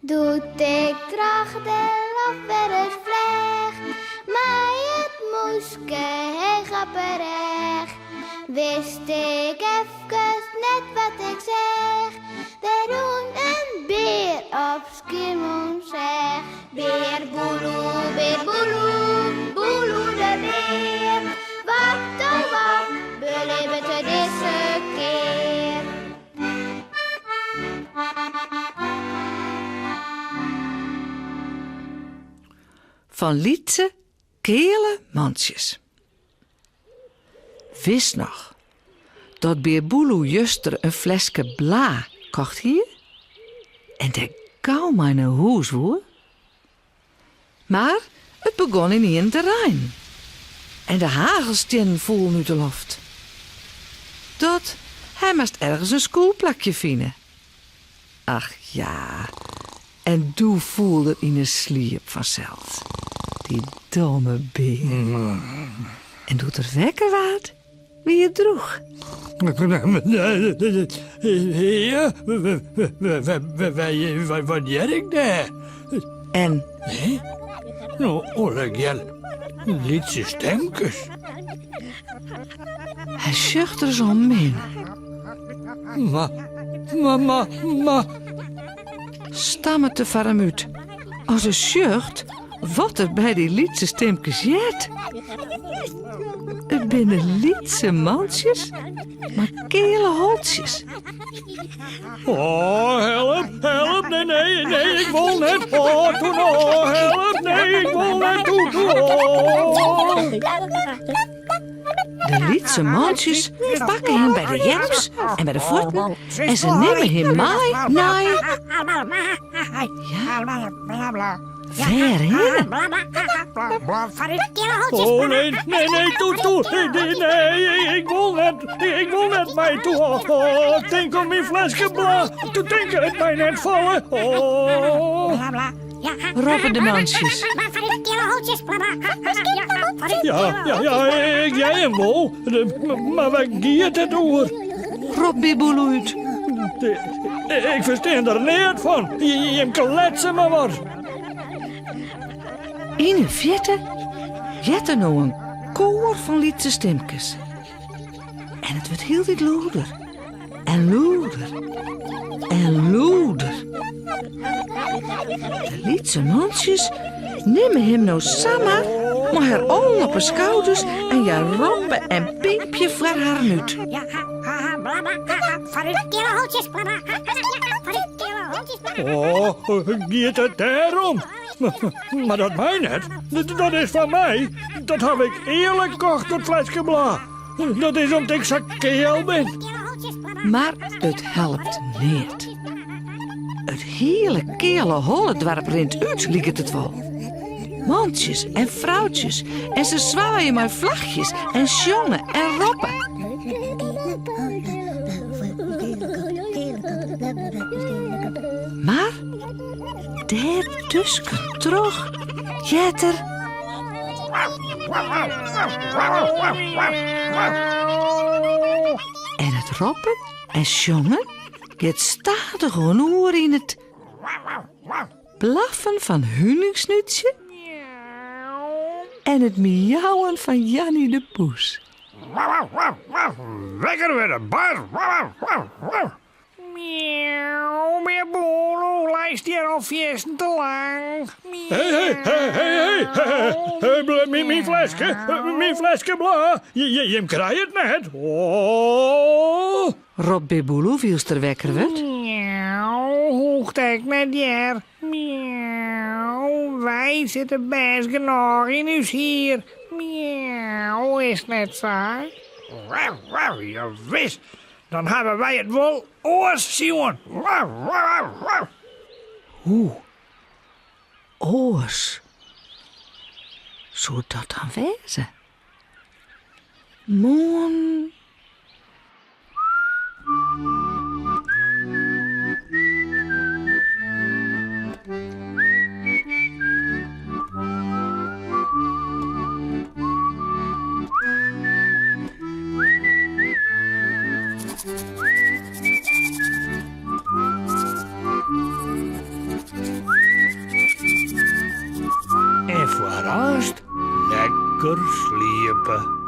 Doet ik graag de lof weer het vleg, maar het moeske heel grapperig. Wist ik even net wat ik zeg, we doen een beer op Skiermon zeg. Beer boeloe, boeloe de beer. Wat oh wat, beleven te deze keer. Van Lietse Kele Mansjes. Wist nog dat beer Boeloe juster een flesje bla kocht hier? En de gauw maar naar huis woer. Maar het begon in een terrein. En de hagelstenen voelden uit de loft. Dat hij moest ergens een schoolplakje vinden. Ach ja, en doe voelde in een sliep vanzelf. Die domme beer. En doet er wekker wat wie het droeg. Ja, wat jij ik daar? En Nou, Olegel, Lietse stemkes. hij zucht er zo min. Maar, Stammen te farm uit. Als een zucht wat er bij die Lietse stemkes jet. Het binnen Lietse mansjes, maar kele holtjes. oh, help, nee, ik wil net. Oh, toen, oh, help, nee, ik wil net, toen, oh. De Lietse mansjes pakken hem bij de jeps en bij de voeten en ze nemen hem mee naar... Waarheen? Oh, nee, toe. Nee, ik wil net mij toe. Oh, denk om mijn flesje bla. Toen denk het mij net vallen. Oh. Roepen de mansjes. Ja, ik jij hem wel. Maar waar gaat het door? Roep Biboel uit. Ik versta er niet van. Je kletsen maar wat. In een verte jet er nou een koor van Lietse stemkes. En het wordt heel dit loeder. En loeder. En loeder. De Lietse mansjes nemen hem nou samen, maar haar ogen op haar schouders en je roppen en piepje voor haar uit. Oh, gaat het daarom? Maar dat mij net. Dat is van mij. Dat heb ik eerlijk gekocht, dat flesje bla. Dat is omdat ik zo keel ben. Maar het helpt niet. Het hele kele holle dorp rent uit, lijkt het wel. Mansjes en vrouwtjes. En ze zwaaien met vlagjes en sjongen en roppen. Maar daar tussen terug jetter. En het roppen en sjongen gaat stadig een oor in het blaffen van Huningsnutje en het miauwen van Jannie de Poes. Wekker weer de baas. Miauw, meer boel, lijst hier al viesten te lang. Hey, mijn flesje bla. Je krijgt het net. Oh. Rob Biboeloe viel er wekker werd. Miauw, hoe ik met jer? Miauw, wij zitten best genoeg in huis hier. Miauw, is net zo? Je wist, dan hebben wij het wel oors zien. Oors. Zou dat dan wezen? Moon. lekker sliepen.